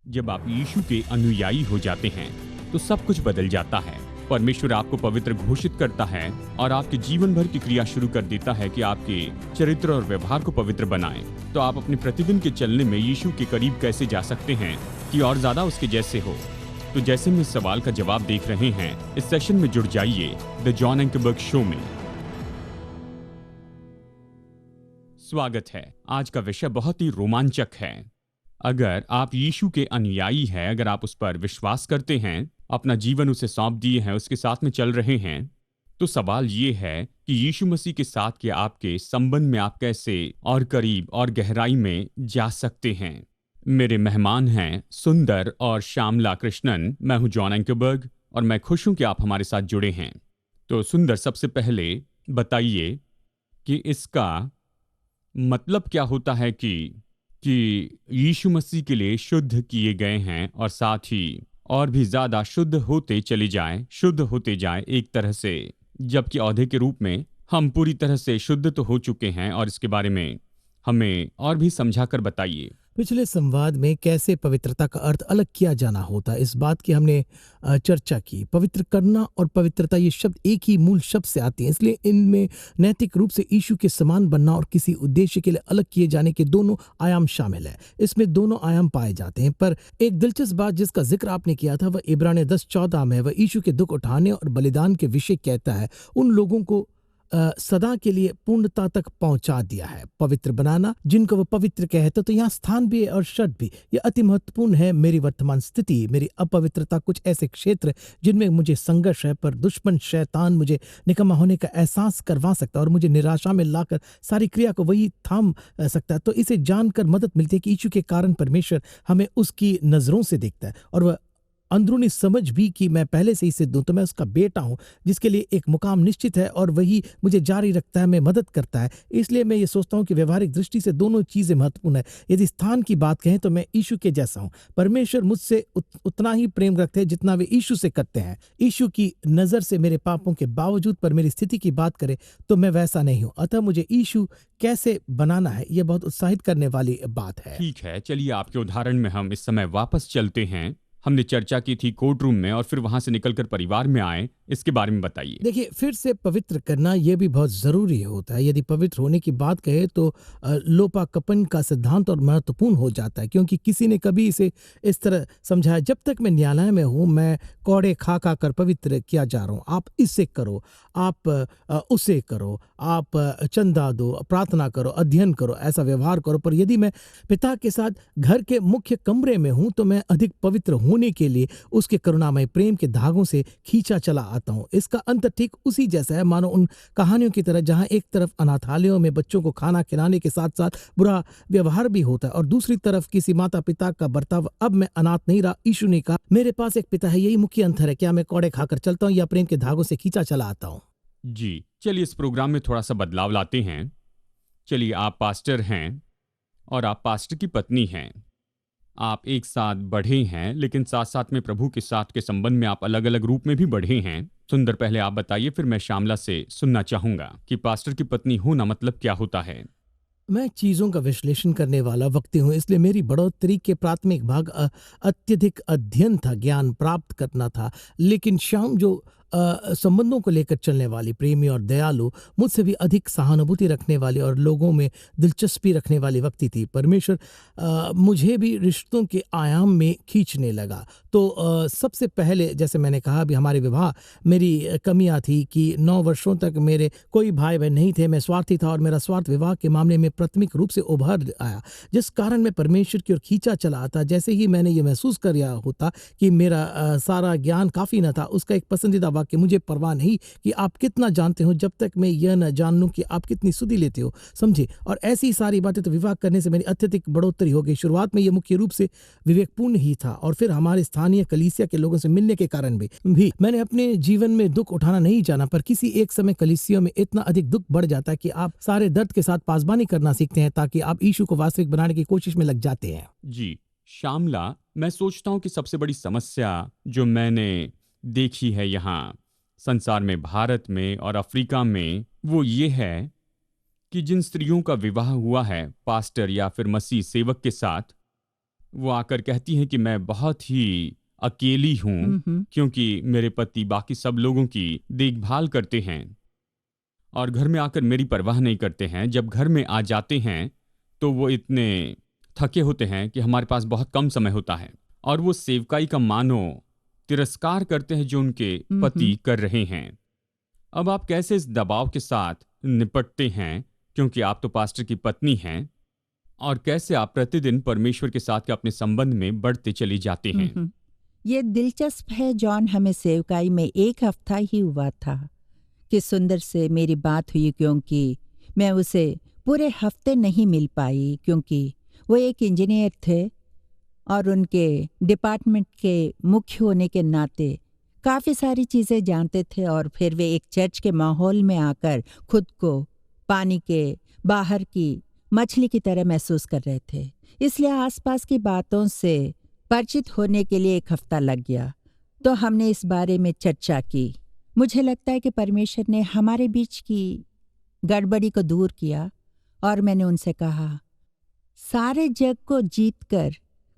जब आप यीशु के अनुयायी हो जाते हैं तो सब कुछ बदल जाता है। परमेश्वर आपको पवित्र घोषित करता है और आपके जीवन भर की क्रिया शुरू कर देता है कि आपके चरित्र और व्यवहार को पवित्र बनाएं। तो आप अपने प्रतिदिन के चलने में यीशु के करीब कैसे जा सकते हैं कि और ज्यादा उसके जैसे हो। तो जैसे में इस सवाल का जवाब देख रहे हैं, इस सेशन में जुड़ जाइए द जॉन एंकरबर्ग शो में। स्वागत है। आज का विषय बहुत ही रोमांचक है। अगर आप यीशु के अनुयायी हैं, अगर आप उस पर विश्वास करते हैं, अपना जीवन उसे सौंप दिए हैं, उसके साथ में चल रहे हैं, तो सवाल ये है कि यीशु मसीह के साथ के आपके संबंध में आप कैसे और करीब और गहराई में जा सकते हैं। मेरे मेहमान हैं सुंदर और श्यामला कृष्णन। मैं हूं जॉन एंकरबर्ग और मैं खुश हूं कि आप हमारे साथ जुड़े हैं। तो सुंदर, सबसे पहले बताइए कि इसका मतलब क्या होता है कि यीशु मसीह के लिए शुद्ध किए गए हैं और साथ ही और भी ज्यादा शुद्ध होते चले जाएं, शुद्ध होते जाएं एक तरह से, जबकि औधे के रूप में हम पूरी तरह से शुद्ध तो हो चुके हैं। और इसके बारे में हमें और भी समझाकर बताइए। पिछले संवाद में कैसे पवित्रता का अर्थ अलग किया जाना होता है, इस बात की हमने चर्चा की। पवित्र करना और पवित्रता ये शब्द एक ही मूल शब्द से आते हैं, इसलिए इनमें नैतिक रूप से यीशु के समान बनना और किसी उद्देश्य के लिए अलग किए जाने के दोनों आयाम शामिल है। इसमें दोनों आयाम पाए जाते हैं। पर एक दिलचस्प बात जिसका जिक्र आपने किया था वह इब्रानियों 10:14 में, वह यीशु के दुख उठाने और बलिदान के विषय कहता है। उन लोगों को सदा के लिए पूर्णता तक पहुंचा दिया है, पवित्र बनाना जिनको वो पवित्र कहते। तो यहाँ स्थान भी है और शर्त भी। ये अति महत्वपूर्ण है। मेरी वर्तमान स्थिति, मेरी अपवित्रता, कुछ ऐसे क्षेत्र जिनमें मुझे संघर्ष है, पर दुश्मन शैतान मुझे निकम्मा होने का एहसास करवा सकता है और मुझे निराशा में लाकर सारी क्रिया को वही थाम सकता है। तो इसे जानकर मदद मिलती है कि यीशु के कारण परमेश्वर हमें उसकी नजरों से देखता है और वह अंदरूनी समझ भी कि मैं पहले से ही सिद्ध हूं, तो मैं उसका बेटा हूं जिसके लिए एक मुकाम निश्चित है और वही मुझे जारी रखता है, मैं मदद करता है। इसलिए मैं ये सोचता हूं कि व्यवहारिक दृष्टि से दोनों चीजें महत्वपूर्ण है। यदि स्थान की बात कहें तो मैं यीशु के जैसा हूं। परमेश्वर मुझसे उतना ही प्रेम रखते हैं जितना वे यीशु से करते हैं। यीशु की नजर से मेरे पापों के बावजूद पर मेरी स्थिति की बात करें तो मैं वैसा नहीं हूं। अतः मुझे यीशु कैसे बनाना है, यह बहुत उत्साहित करने वाली बात है। ठीक है, चलिए आपके उदाहरण में हम इस समय वापस चलते हैं। हमने चर्चा की थी कोर्ट रूम में और फिर वहां से निकलकर परिवार में आए, इसके बारे में बताइए। देखिए, फिर से पवित्र करना यह भी बहुत जरूरी होता है। यदि पवित्र होने की बात कहे तो लोपाकपन का सिद्धांत और महत्वपूर्ण हो जाता है, क्योंकि किसी ने कभी इसे इस तरह समझाया, जब तक मैं न्यायालय में हूं मैं कौड़े खा खा कर पवित्र किया जा रहा हूं। आप इससे करो, आप उसे करो, आप चंदा दो, प्रार्थना करो, अध्ययन करो, ऐसा व्यवहार करो। पर यदि मैं पिता के साथ घर के मुख्य कमरे में हूं तो मैं अधिक पवित्र होने के लिए उसके करुणामय प्रेम के धागों से खींचा चला आता हूं। इसका अंत ठीक उसी जैसा है, मानो उन कहानियों की तरह जहां एक तरफ अनाथालयों में बच्चों को खाना खिलाने के साथ साथ बुरा व्यवहार भी होता है और दूसरी तरफ किसी माता पिता का बर्ताव। अब मैं अनाथ नहीं रहा। यीशु ने कहा मेरे पास एक पिता है। यही मुख्य अंतर है। क्या मैं कौड़े खाकर चलता हूं या प्रेम के धागों से खींचा चला आता हूं? जी, चलिए इस प्रोग्राम में थोड़ा सा बदलाव लाते हैं। चलिए, आप पास्टर हैं और आप पास्टर की पत्नी हैं। आप एक साथ बढ़े हैं, लेकिन साथ साथ में प्रभु के साथ के संबंध में आप अलग अलग रूप में भी बढ़े हैं। सुंदर, पहले आप बताइए, फिर मैं श्यामला से सुनना चाहूंगा कि पास्टर की पत्नी होना मतलब क्या होता है। मैं चीज़ों का विश्लेषण करने वाला व्यक्ति हूँ, इसलिए मेरी बढ़ोतरी के प्राथमिक भाग अत्यधिक अध्ययन था, ज्ञान प्राप्त करना था। लेकिन श्याम जो संबंधों को लेकर चलने वाली, प्रेमी और दयालु, मुझसे भी अधिक सहानुभूति रखने वाली और लोगों में दिलचस्पी रखने वाली व्यक्ति थी। परमेश्वर मुझे भी रिश्तों के आयाम में खींचने लगा। तो सबसे पहले, जैसे मैंने कहा, भी हमारे विवाह मेरी कमियां थी कि 9 वर्षों तक मेरे कोई भाई बहन नहीं थे। मैं स्वार्थी था और मेरा स्वार्थ विवाह के मामले में प्राथमिक रूप से उभर आया, जिस कारण मैं परमेश्वर की ओर खींचा चला आता। जैसे ही मैंने ये महसूस कर लिया होता कि मेरा सारा ज्ञान काफ़ी न था, उसका एक पसंदीदा कि मुझे परवाह नहीं कि आप कितना जानते हो, जब तक मैं यह न जान लूं कि आप कितनी सुधि लेते हो, समझे। और ऐसी सारी बातें, तो विवाह करने से मेरी अत्यधिक बढ़ोतरी हो गई। शुरुआत में यह मुख्य रूप से विवेकपूर्ण ही था और फिर हमारे स्थानीय कलीसिया के लोगों से मिलने के कारण भी मैंने अपने जीवन में दुख उठाना नहीं जाना। पर किसी एक समय कलीसिया में इतना अधिक दुख बढ़ जाता है कि आप सारे दर्द के साथ पासबानी करना सीखते हैं, ताकि आप यीशु को वास्तविक बनाने की कोशिश में लग जाते हैं। जी श्यामला, मैं सोचता हूँ कि सबसे बड़ी समस्या जो मैंने देखी है यहाँ संसार में, भारत में और अफ्रीका में, वो ये है कि जिन स्त्रियों का विवाह हुआ है पास्टर या फिर मसीह सेवक के साथ, वो आकर कहती हैं कि मैं बहुत ही अकेली हूँ, हम्म। क्योंकि मेरे पति बाकी सब लोगों की देखभाल करते हैं और घर में आकर मेरी परवाह नहीं करते हैं। जब घर में आ जाते हैं तो वो इतने थके होते हैं कि हमारे पास बहुत कम समय होता है और वो सेवकाई का मानो तिरस्कार करते हैं जो उनके पति कर रहे हैं। अब आप कैसे इस दबाव के साथ निपटते हैं, क्योंकि आप तो पास्टर की पत्नी हैं, और कैसे आप प्रतिदिन परमेश्वर के साथ के अपने संबंध में बढ़ते चली जाते हैं? ये दिलचस्प है जॉन, हमें सेवकाई में 1 हफ्ता ही हुआ था कि सुंदर से मेरी बात हुई, क्योंकि मैं उसे पूरे हफ्ते नहीं मिल पाई, क्योंकि वो एक इंजीनियर थे और उनके डिपार्टमेंट के मुख्य होने के नाते काफ़ी सारी चीज़ें जानते थे, और फिर वे एक चर्च के माहौल में आकर खुद को पानी के बाहर की मछली की तरह महसूस कर रहे थे। इसलिए आसपास की बातों से परिचित होने के लिए 1 हफ्ता लग गया। तो हमने इस बारे में चर्चा की। मुझे लगता है कि परमेश्वर ने हमारे बीच की गड़बड़ी को दूर किया और मैंने उनसे कहा, सारे जग को जीतकर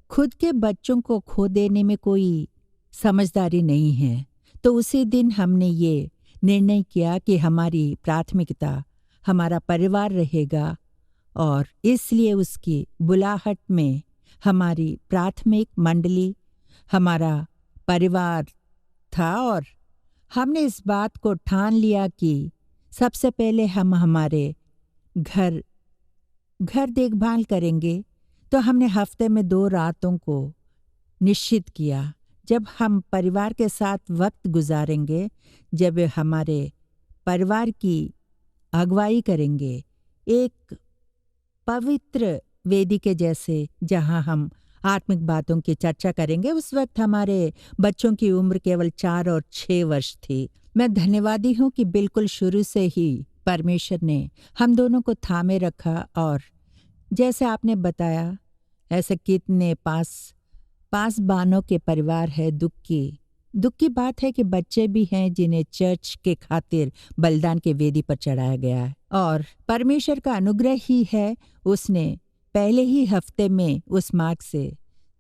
खुद के बच्चों को खो देने में कोई समझदारी नहीं है। तो उसी दिन हमने ये निर्णय किया कि हमारी प्राथमिकता हमारा परिवार रहेगा, और इसलिए उसकी बुलाहट में हमारी प्राथमिक मंडली हमारा परिवार था, और हमने इस बात को ठान लिया कि सबसे पहले हम हमारे घर देखभाल करेंगे। तो हमने हफ्ते में 2 रातों को निश्चित किया जब हम परिवार के साथ वक्त गुजारेंगे, जब वे हमारे परिवार की अगुवाई करेंगे, एक पवित्र वेदी के जैसे जहां हम आत्मिक बातों की चर्चा करेंगे। उस वक्त हमारे बच्चों की उम्र केवल 4 और 6 वर्ष थी। मैं धन्यवादी हूं कि बिल्कुल शुरू से ही परमेश्वर ने हम दोनों को थामे रखा, और जैसे आपने बताया, ऐसे कितने पासबानों के परिवार है। दुख की बात है कि बच्चे भी हैं जिन्हें चर्च के खातिर बलिदान के वेदी पर चढ़ाया गया है, और परमेश्वर का अनुग्रह ही है, उसने पहले ही हफ्ते में उस मार्ग से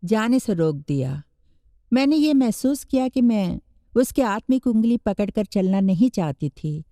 जाने से रोक दिया। मैंने ये महसूस किया कि मैं उसकी आत्मिक उंगली पकड़कर चलना नहीं चाहती थी।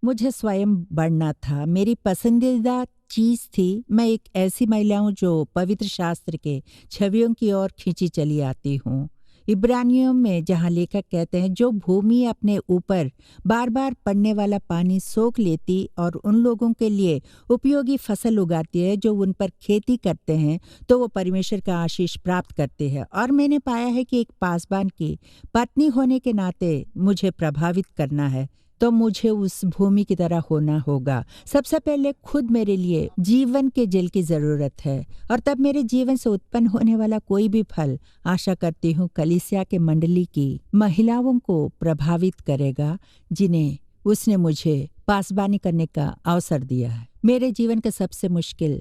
मुझे स्वयं बढ़ना था, मेरी पसंदीदा चीज थी। मैं एक ऐसी महिला हूँ जो पवित्र शास्त्र के छवियों की ओर खींची चली आती हूँ। इब्रानियों में जहाँ लेखक कहते हैं, जो भूमि अपने ऊपर बार बार पड़ने वाला पानी सोख लेती और उन लोगों के लिए उपयोगी फसल उगाती है जो उन पर खेती करते हैं, तो वो परमेश्वर का आशीष प्राप्त करते हैं। और मैंने पाया है कि एक पासबान की पत्नी होने के नाते मुझे प्रभावित करना है, तो मुझे उस भूमि की तरह होना होगा। सबसे पहले खुद मेरे लिए जीवन के जल की जरूरत है, और तब मेरे जीवन से उत्पन्न होने वाला कोई भी फल, आशा करती हूँ, कलीसिया के मंडली की महिलाओं को प्रभावित करेगा, जिन्हें उसने मुझे पासबानी करने का अवसर दिया है। मेरे जीवन का सबसे मुश्किल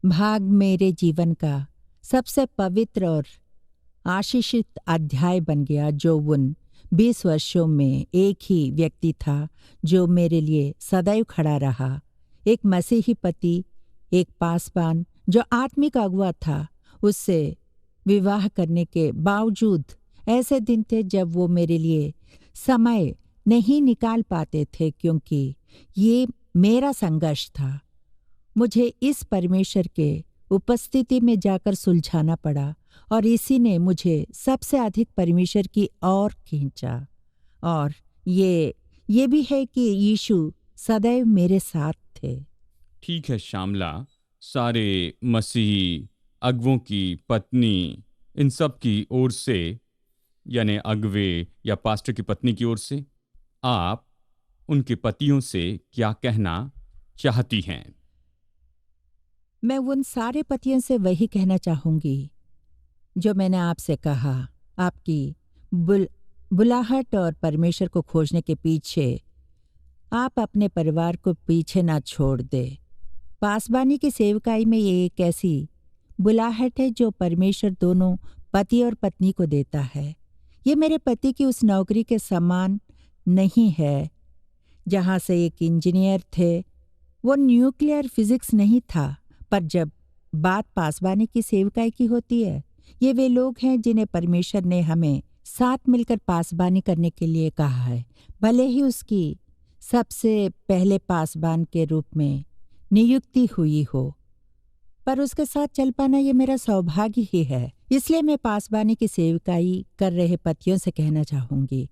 भाग मेरे जीवन का सबसे पवित्र और आशीषित अध्याय बन गया, जो उन 20 वर्षों में एक ही व्यक्ति था जो मेरे लिए सदैव खड़ा रहा। एक मसीही पति, एक पासबान जो आत्मिक अगुआ था। उससे विवाह करने के बावजूद ऐसे दिन थे जब वो मेरे लिए समय नहीं निकाल पाते थे, क्योंकि ये मेरा संघर्ष था। मुझे इस परमेश्वर के उपस्थिति में जाकर सुलझाना पड़ा, और इसी ने मुझे सबसे अधिक परमेश्वर की ओर खींचा। और ये भी है कि यीशु सदैव मेरे साथ थे। ठीक है श्यामला, सारे मसीही अगुओं की पत्नी, इन सब की ओर से, यानी अगवे या पास्टर की पत्नी की ओर से, आप उनके पतियों से क्या कहना चाहती हैं? मैं उन सारे पतियों से वही कहना चाहूंगी जो मैंने आपसे कहा। आपकी बुलाहट और परमेश्वर को खोजने के पीछे आप अपने परिवार को पीछे ना छोड़ दे। पासबानी की सेवकाई में ये एक ऐसी बुलाहट है जो परमेश्वर दोनों पति और पत्नी को देता है। ये मेरे पति की उस नौकरी के समान नहीं है जहाँ से एक इंजीनियर थे। वो न्यूक्लियर फिजिक्स नहीं था, पर जब बात पासबानी की सेवकाई की होती है। ये वे लोग हैं जिन्हें परमेश्वर ने हमें साथ मिलकर पासबानी करने के लिए कहा है, भले ही उसकी सबसे पहले पासबान के रूप में नियुक्ति हुई हो, पर उसके साथ चल पाना ये मेरा सौभाग्य ही है। इसलिए मैं पासबानी की सेवकाई कर रहे पतियों से कहना चाहूंगी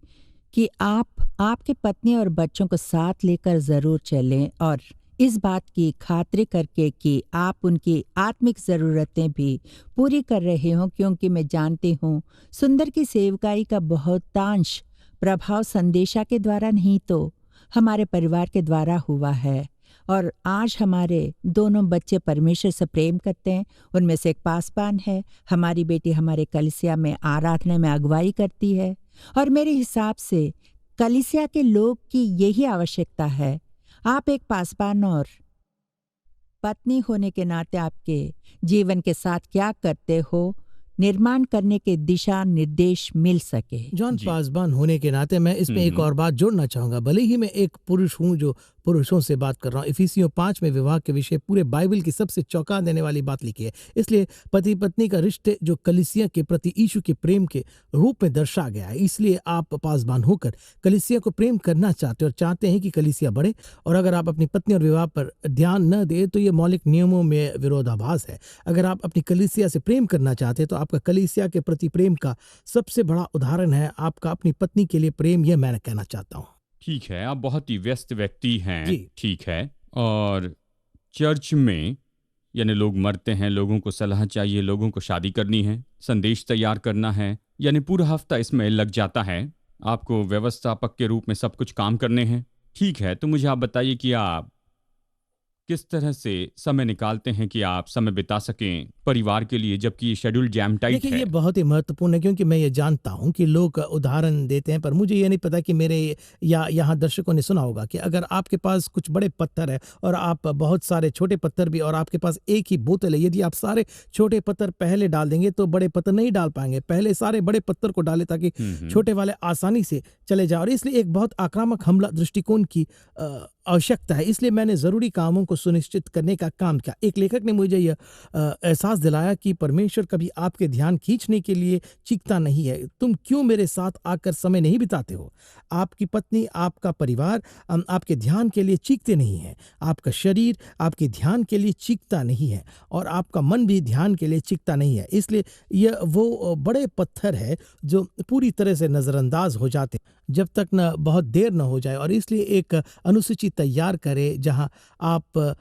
कि आप आपके पत्नी और बच्चों को साथ लेकर जरूर चलें, और इस बात की खातिर करके कि आप उनकी आत्मिक ज़रूरतें भी पूरी कर रहे हों, क्योंकि मैं जानती हूँ सुंदर की सेवकाई का बहुतांश प्रभाव संदेशा के द्वारा नहीं तो हमारे परिवार के द्वारा हुआ है। और आज हमारे दोनों बच्चे परमेश्वर से प्रेम करते हैं। उनमें से एक पासबान है। हमारी बेटी हमारे कलीसिया में आराधना में अगुवाई करती है, और मेरे हिसाब से कलीसिया के लोग की यही आवश्यकता है। आप एक पासबान और पत्नी होने के नाते आपके जीवन के साथ क्या करते हो, निर्माण करने के दिशा निर्देश मिल सके। जॉन, जी। पासबान होने के नाते मैं इसमें एक और बात जोड़ना चाहूंगा। भले ही मैं एक पुरुष हूं जो पुरुषों से बात कर रहा हूँ, इफिसियों 5 में विवाह के विषय पूरे बाइबल की सबसे चौंका देने वाली बात लिखी है। इसलिए पति पत्नी का रिश्ते जो कलीसिया के प्रति यीशु के प्रेम के रूप में दर्शा गया है। इसलिए आप पासबान होकर कलीसिया को प्रेम करना चाहते और चाहते हैं कि कलीसिया बढ़े। और अगर आप अपनी पत्नी और विवाह पर ध्यान न दें तो ये मौलिक नियमों में विरोधाभास है। अगर आप अपनी कलीसिया से प्रेम करना चाहते हैं तो आपका कलीसिया के प्रति प्रेम का सबसे बड़ा उदाहरण है आपका अपनी पत्नी के लिए प्रेम। यह मैं कहना चाहता हूँ। ठीक है, आप बहुत ही व्यस्त व्यक्ति हैं। जी। ठीक है। और चर्च में यानी लोग मरते हैं, लोगों को सलाह चाहिए, लोगों को शादी करनी है, संदेश तैयार करना है, यानी पूरा हफ्ता इसमें लग जाता है। आपको व्यवस्थापक के रूप में सब कुछ काम करने हैं। ठीक है, तो मुझे आप बताइए कि आप किस तरह से समय निकालते हैं कि आप समय बिता सकें परिवार के लिए, जबकि ये शेड्यूल जैम टाइट देखिए, है। ये बहुत ही महत्वपूर्ण है, क्योंकि मैं ये जानता हूँ कि लोग उदाहरण देते हैं, पर मुझे ये नहीं पता कि मेरे या यहाँ दर्शकों ने सुना होगा कि अगर आपके पास कुछ बड़े पत्थर है और आप बहुत सारे छोटे पत्थर भी, और आपके पास एक ही बोतल है, यदि आप सारे छोटे पत्थर पहले डाल देंगे तो बड़े पत्थर नहीं डाल पाएंगे। पहले सारे बड़े पत्थर को डालें ताकि छोटे वाले आसानी से चले जाए। और इसलिए एक बहुत आक्रामक हमला दृष्टिकोण की आवश्यकता है। इसलिए मैंने ज़रूरी कामों को सुनिश्चित करने का काम किया। एक लेखक ने मुझे यह एहसास दिलाया कि परमेश्वर कभी आपके ध्यान खींचने के लिए चीखता नहीं है, तुम क्यों मेरे साथ आकर समय नहीं बिताते हो। आपकी पत्नी, आपका परिवार आपके ध्यान के लिए चीखते नहीं है, आपका शरीर आपके ध्यान के लिए चीखता नहीं है, और आपका मन भी ध्यान के लिए चीखता नहीं है। इसलिए यह वो बड़े पत्थर है जो पूरी तरह से नज़रअंदाज हो जाते जब तक न बहुत देर न हो जाए। और इसलिए एक अनुसूची तैयार करें जहां आप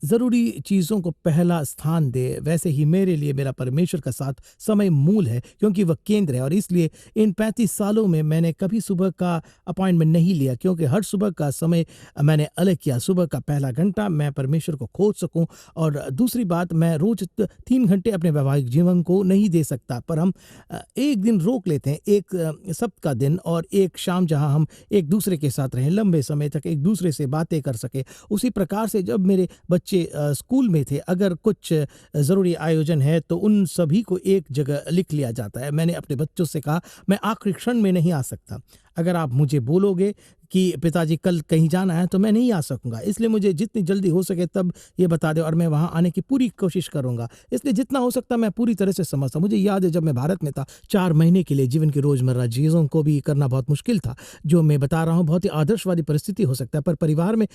ज़रूरी चीज़ों को पहला स्थान दे। वैसे ही मेरे लिए मेरा परमेश्वर का साथ समय मूल है, क्योंकि वह केंद्र है। और इसलिए इन 35 सालों में मैंने कभी सुबह का अपॉइंटमेंट नहीं लिया, क्योंकि हर सुबह का समय मैंने अलग किया। सुबह का पहला घंटा मैं परमेश्वर को खोज सकूं। और दूसरी बात, मैं रोज 3 घंटे अपने वैवाहिक जीवन को नहीं दे सकता, पर हम एक दिन रोक लेते हैं, एक सप्ताह का दिन और एक शाम, जहां हम एक दूसरे के साथ रहें, लंबे समय तक एक दूसरे से बातें कर सके। उसी प्रकार से जब मेरे बच्चे स्कूल में थे, अगर कुछ ज़रूरी आयोजन है तो उन सभी को एक जगह लिख लिया जाता है। मैंने अपने बच्चों से कहा, मैं आखिरी क्षण में नहीं आ सकता। अगर आप मुझे बोलोगे कि पिताजी कल कहीं जाना है तो मैं नहीं आ सकूंगा, इसलिए मुझे जितनी जल्दी हो सके तब ये बता दे और मैं वहां आने की पूरी कोशिश करूंगा। इसलिए जितना हो सकता मैं पूरी तरह से समझता हूं। मुझे याद है जब मैं भारत में था, 4 महीने के लिए जीवन की रोजमर्रा चीज़ों को भी करना बहुत मुश्किल था। जो मैं बता रहा हूँ बहुत ही आदर्शवादी परिस्थिति हो सकता है, पर परिवार में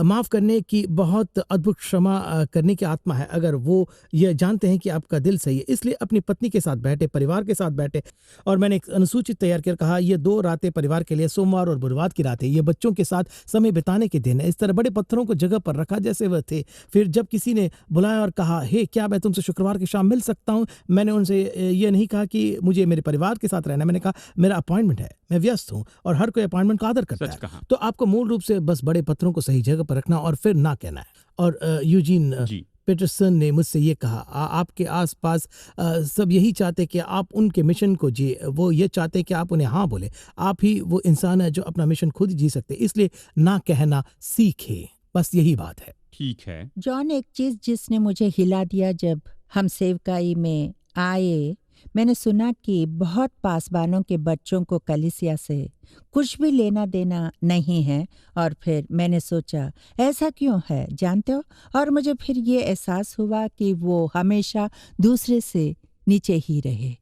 माफ़ करने की बहुत अद्भुत क्षमा करने की आत्मा है, अगर वो ये जानते हैं कि आपका दिल सही है। इसलिए अपनी पत्नी के साथ बैठे, परिवार के साथ बैठे, और मैंने एक अनुसूची तैयार कर कहा ये 2 रातें परिवार के लिए, सोमवार और बुधवार की रातें, ये बच्चों के साथ समय बिताने के दिन है। इस तरह बड़े पत्थरों को जगह पर रखा जैसे वह थे। फिर जब किसी ने बुलाया और कहा, हे क्या मैं तुमसे शुक्रवार की शाम मिल सकता हूं, मैंने उनसे ये नहीं कहा कि मुझे मेरे परिवार के साथ रहना, मैंने कहा मेरा अपॉइंटमेंट है, मैं व्यस्त हूं, और हर कोई अपॉइंटमेंट का आदर करता है। तो आपको मूल रूप से बस बड़े पत्थरों को सही जगह पर रखना और फिर ना कहना है। और यूजीन पीटरसन ने मुझसे ये कहा, आपके आसपास सब यही चाहते कि आप उनके मिशन को जिए, वो ये चाहते कि आप उन्हें हाँ बोले। आप ही वो इंसान है जो अपना मिशन खुद जी सकते, इसलिए ना कहना सीखे, बस यही बात है। ठीक है जॉन, एक चीज जिसने मुझे हिला दिया जब हम सेवकाई में आए मैंने सुना कि बहुत पासबानों के बच्चों को कलीसिया से कुछ भी लेना देना नहीं है, और फिर मैंने सोचा ऐसा क्यों है जानते हो, और मुझे फिर ये एहसास हुआ कि वो हमेशा दूसरे से नीचे ही रहे।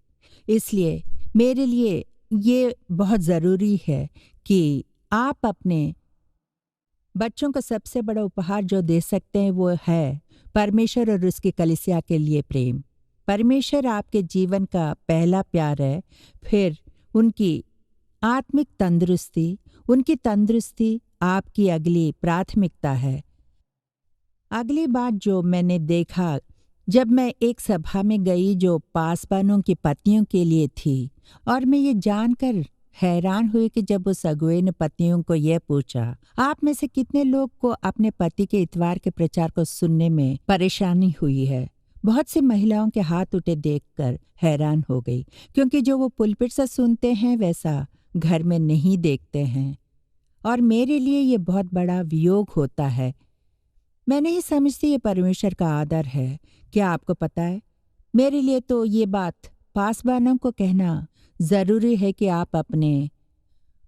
इसलिए मेरे लिए ये बहुत ज़रूरी है कि आप अपने बच्चों को सबसे बड़ा उपहार जो दे सकते हैं वो है परमेश्वर और उसकी कलीसिया के लिए प्रेम। परमेश्वर आपके जीवन का पहला प्यार है, फिर उनकी आत्मिक तंदुरुस्ती, उनकी तंदुरुस्ती आपकी अगली प्राथमिकता है। अगली बात जो मैंने देखा जब मैं एक सभा में गई जो पासबानों की पत्नियों के लिए थी, और मैं ये जानकर हैरान हुई कि जब उस अगुए ने पत्नियों को यह पूछा, आप में से कितने लोग को अपने पति के इतवार के प्रचार को सुनने में परेशानी हुई है। बहुत सी महिलाओं के हाथ उठे देखकर हैरान हो गई, क्योंकि जो वो पुलपिट से सुनते हैं वैसा घर में नहीं देखते हैं, और मेरे लिए ये बहुत बड़ा वियोग होता है। मैं नहीं समझती ये परमेश्वर का आदर है। क्या आपको पता है, मेरे लिए तो ये बात पासबानों को कहना ज़रूरी है कि आप अपने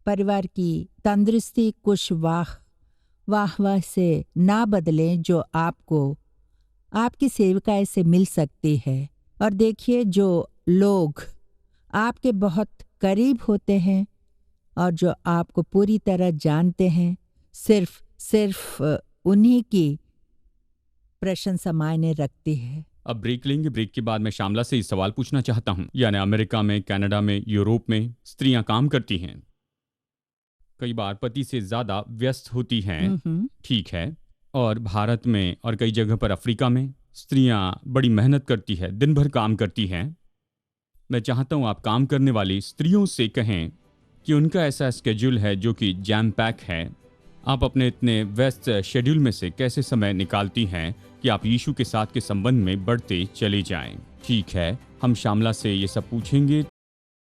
परिवार की तंदुरुस्ती कुछ वाह से ना बदलें जो आपको आपकी सेविकाई से मिल सकती है। और देखिए, जो लोग आपके बहुत करीब होते हैं और जो आपको पूरी तरह जानते हैं, सिर्फ उन्हीं की प्रशंसा मायने रखती है। अब ब्रेक लेंगे। ब्रेक के बाद मैं श्यामला से इस सवाल पूछना चाहता हूं, यानी अमेरिका में, कनाडा में, यूरोप में स्त्रियां काम करती हैं, कई बार पति से ज्यादा व्यस्त होती हैं, ठीक है, और भारत में और कई जगह पर अफ्रीका में स्त्रियां बड़ी मेहनत करती है, दिन भर काम करती हैं। मैं चाहता हूं आप काम करने वाली स्त्रियों से कहें कि उनका ऐसा स्केड्यूल है जो कि जैम पैक है, आप अपने इतने व्यस्त शेड्यूल में से कैसे समय निकालती हैं कि आप यीशु के साथ के संबंध में बढ़ते चले जाएं। ठीक है, हम श्यामला से ये सब पूछेंगे।